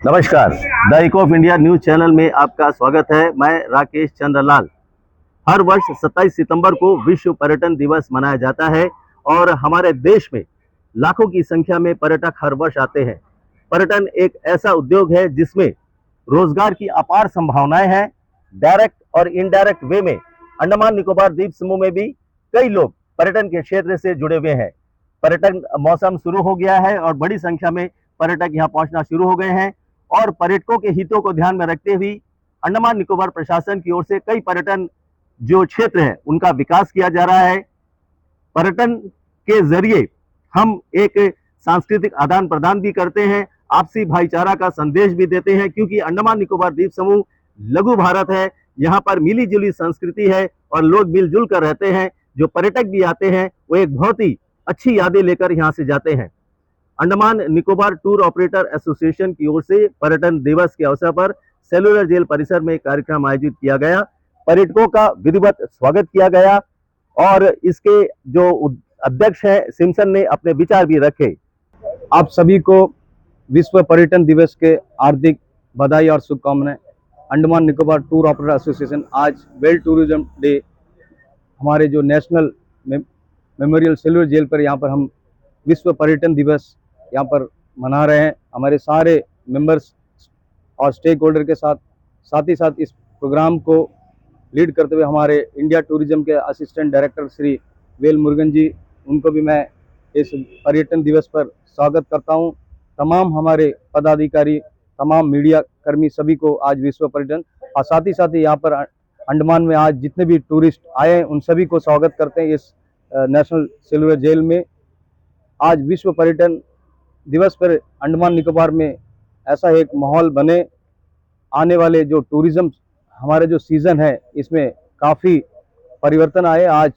नमस्कार। The eco of India news channel में आपका स्वागत है। मैं राकेश चंद्रलाल। हर वर्ष 27 सितंबर को विश्व पर्यटन दिवस मनाया जाता है और हमारे देश में लाखों की संख्या में पर्यटक हर वर्ष आते हैं। पर्यटन एक ऐसा उद्योग है जिसमें रोजगार की अपार संभावनाएं हैं। डायरेक्ट और इनडायरेक्ट वे में अंडमान निकोबार द्वीप समूह में भी कई लोग पर्यटन के क्षेत्र से जुड़े हुए हैं। पर्यटन मौसम शुरू हो गया है और बड़ी संख्या में पर्यटक यहाँ पहुंचना शुरू हो गए हैं और पर्यटकों के हितों को ध्यान में रखते हुए अंडमान निकोबार प्रशासन की ओर से कई पर्यटन जो क्षेत्र है उनका विकास किया जा रहा है। पर्यटन के जरिए हम एक सांस्कृतिक आदान प्रदान भी करते हैं, आपसी भाईचारा का संदेश भी देते हैं, क्योंकि अंडमान निकोबार द्वीप समूह लघु भारत है। यहाँ पर मिली जुली संस्कृति है और लोग मिलजुल कर रहते हैं। जो पर्यटक भी आते हैं वो एक बहुत ही अच्छी यादें लेकर यहाँ से जाते हैं। Andaman Nicobar tour operator association की ओर से पर्यटन दिवस के अवसर पर सेलुलर जेल परिसर में एक कार्यक्रम आयोजित किया गया। पर्यटकों का विधिवत स्वागत किया गया और इसके जो अध्यक्ष हैं सिम्सन ने अपने विचार भी रखे। आप सभी को विश्व पर्यटन दिवस के हार्दिक बधाई और शुभकामनाएं। Andaman Nicobar tour operator association आज वर्ल्ड टूरिज्म डे हमारे जो नेशनल मेमोरियल सेलुलर जेल पर यहाँ पर हम विश्व पर्यटन दिवस यहाँ पर मना रहे हैं। हमारे सारे मेंबर्स और स्टेक होल्डर के साथ ही साथ इस प्रोग्राम को लीड करते हुए हमारे इंडिया टूरिज्म के असिस्टेंट डायरेक्टर श्री वेल मुरुगन जी, उनको भी मैं इस पर्यटन दिवस पर स्वागत करता हूं। तमाम हमारे पदाधिकारी, तमाम मीडिया कर्मी सभी को आज विश्व पर्यटन और साथ ही यहाँ पर अंडमान में आज जितने भी टूरिस्ट आए हैं उन सभी को स्वागत करते हैं इस नेशनल सेलुलर जेल में। आज विश्व पर्यटन दिवस पर अंडमान निकोबार में ऐसा एक माहौल बने, आने वाले जो टूरिज्म हमारे जो सीज़न है इसमें काफ़ी परिवर्तन आए। आज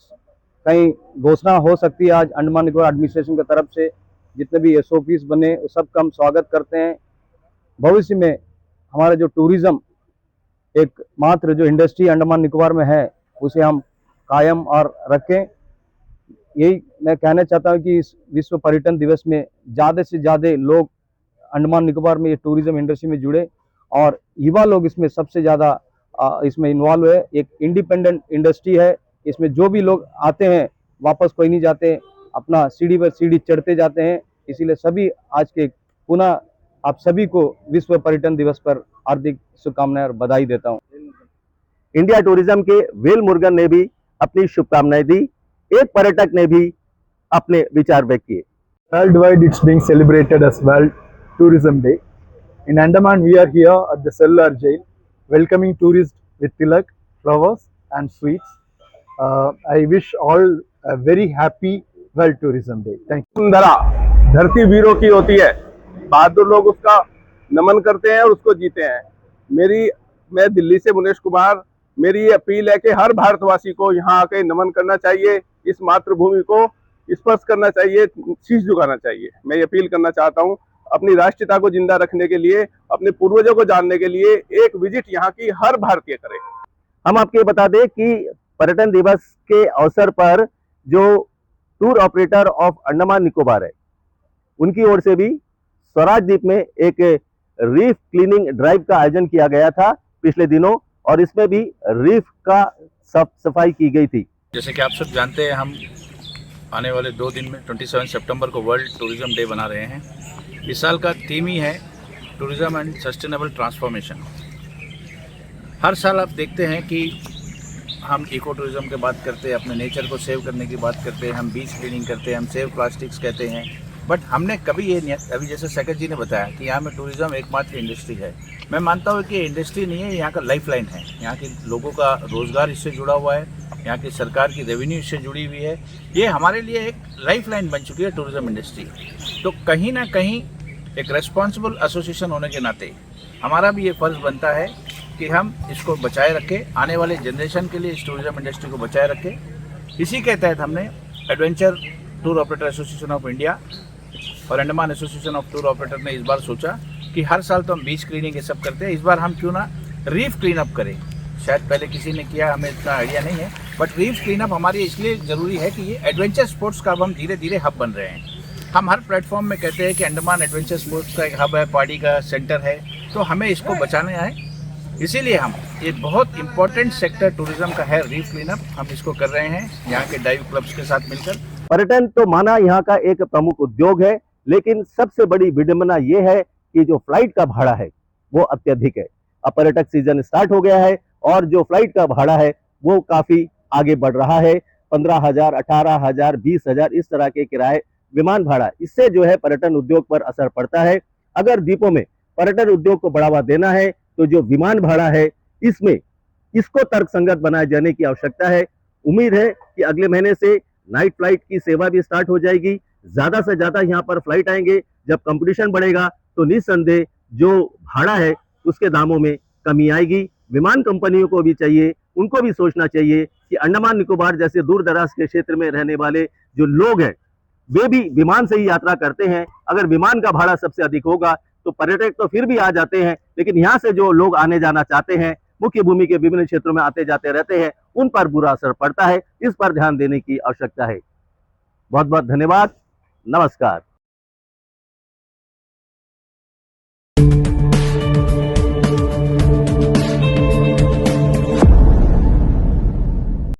कहीं घोषणा हो सकती है, आज अंडमान निकोबार एडमिनिस्ट्रेशन की तरफ से जितने भी SOPs बने उस सब का हम स्वागत करते हैं। भविष्य में हमारा जो टूरिज़्म एक मात्र जो इंडस्ट्री अंडमान निकोबार में है उसे हम कायम और रखें। यही मैं कहना चाहता हूँ कि इस विश्व पर्यटन दिवस में ज़्यादा से ज़्यादा लोग अंडमान निकोबार में ये टूरिज्म इंडस्ट्री में जुड़े और युवा लोग इसमें सबसे ज़्यादा इसमें इन्वॉल्व है। एक इंडिपेंडेंट इंडस्ट्री है, इसमें जो भी लोग आते हैं वापस कोई नहीं जाते, अपना सीढ़ी पर सीढ़ी चढ़ते जाते हैं। इसीलिए सभी आज के पुनः आप सभी को विश्व पर्यटन दिवस पर हार्दिक शुभकामनाएं और बधाई देता हूँ। इंडिया टूरिज्म के वेल मुरुगन ने भी अपनी शुभकामनाएं दी। एक पर्यटक ने भी अपने विचार व्यक्त किए। Worldwide, it's being celebrated as World Tourism Day. In Andaman, we are here at the cellular jail, welcoming tourists with tilak, flowers, and sweets. I wish all a very happy World Tourism Day. Thank you. धरा धरती वीरों की होती है, बहादुर लोग उसका नमन करते हैं और उसको जीते हैं। मैं दिल्ली से मुनेश कुमार, मेरी ये अपील है कि हर भारतवासी को यहाँ आके नमन करना चाहिए, इस मातृभूमि को स्पर्श करना चाहिए, शीश झुकाना चाहिए। मैं ये अपील करना चाहता हूँ, अपनी राष्ट्रीयता को जिंदा रखने के लिए, अपने पूर्वजों को जानने के लिए एक विजिट यहाँ की हर भारतीय करे। हम आपको बता दें कि पर्यटन दिवस के अवसर पर जो tour operator of Andaman Nicobar है उनकी ओर से भी स्वराज द्वीप में एक रीफ क्लीनिंग ड्राइव का आयोजन किया गया था पिछले दिनों और इसमें भी रीफ का सफाई की गई थी। जैसे कि आप सब जानते हैं, हम आने वाले 2 दिन में 27 सितंबर को वर्ल्ड टूरिज्म डे बना रहे हैं। इस साल का थीम ही है टूरिज्म एंड सस्टेनेबल ट्रांसफॉर्मेशन। हर साल आप देखते हैं कि हम इको टूरिज्म की बात करते हैं, अपने नेचर को सेव करने की बात करते हैं, हम बीच क्लीनिंग करते हैं, हम सेव प्लास्टिक्स कहते हैं, बट हमने कभी ये नहीं, अभी जैसे सेकंड जी ने बताया कि यहाँ में टूरिज्म एकमात्र इंडस्ट्री है। मैं मानता हूँ कि ये इंडस्ट्री नहीं है, यहाँ का लाइफलाइन है। यहाँ के लोगों का रोज़गार इससे जुड़ा हुआ है, यहाँ की सरकार की रेवेन्यू इससे जुड़ी हुई है। ये हमारे लिए एक लाइफलाइन बन चुकी है टूरिज्म इंडस्ट्री। तो कहीं ना कहीं एक रेस्पॉन्सिबल एसोसिएशन होने के नाते हमारा भी ये फ़र्ज़ बनता है कि हम इसको बचाए रखें, आने वाले जनरेशन के लिए इस टूरिज्म इंडस्ट्री को बचाए रखें। इसी के तहत हमने adventure tour operator association of India और Andaman association of tour operator ने इस बार सोचा कि हर साल तो हम बीच क्लीनिंग ये सब करते हैं, इस बार हम क्यों ना रीफ क्लीन अप करें। शायद पहले किसी ने किया, हमें इतना आइडिया नहीं है, बट रीफ क्लीन अप हमारे इसलिए ज़रूरी है कि ये एडवेंचर स्पोर्ट्स का अब हम धीरे धीरे हब बन रहे हैं। हम हर प्लेटफॉर्म में कहते हैं कि अंडमान एडवेंचर स्पोर्ट्स का एक हब है, पहाड़ी का सेंटर है, तो हमें इसको बचाना है। इसीलिए हम ये बहुत इम्पोर्टेंट सेक्टर टूरिज्म का है, रीफ क्लीनअप हम इसको कर रहे हैं यहाँ के डाइव क्लब्स के साथ मिलकर। पर्यटन तो माना यहाँ का एक प्रमुख उद्योग है, लेकिन सबसे बड़ी विडंबना ये है कि जो फ्लाइट का भाड़ा है वो अत्यधिक है। अब पर्यटक सीजन स्टार्ट हो गया है और जो फ्लाइट का भाड़ा है वो काफी आगे बढ़ रहा है। 15,000, 18,000, 20,000 इस तरह के किराए विमान भाड़ा, इससे जो है पर्यटन उद्योग पर असर पड़ता है। अगर द्वीपों में पर्यटन उद्योग को बढ़ावा देना है तो जो विमान भाड़ा है इसमें इसको तर्कसंगत बनाए जाने की आवश्यकता है। उम्मीद है कि अगले महीने से नाइट फ्लाइट की सेवा भी स्टार्ट हो जाएगी। ज्यादा से ज्यादा यहाँ पर फ्लाइट आएंगे। जब कंपटीशन बढ़ेगा तो निस्संदेह जो भाड़ा है उसके दामों में कमी आएगी। विमान कंपनियों को भी चाहिए, उनको भी सोचना चाहिए कि अंडमान निकोबार जैसे दूर दराज के क्षेत्र में रहने वाले जो लोग हैं वे भी विमान से ही यात्रा करते हैं। अगर विमान का भाड़ा सबसे अधिक होगा तो पर्यटक तो फिर भी आ जाते हैं, लेकिन यहाँ से जो लोग आने जाना चाहते हैं, मुख्य भूमि के विभिन्न क्षेत्रों में आते जाते रहते हैं, उन पर बुरा असर पड़ता है। इस पर ध्यान देने की आवश्यकता है। बहुत बहुत धन्यवाद। नमस्कार।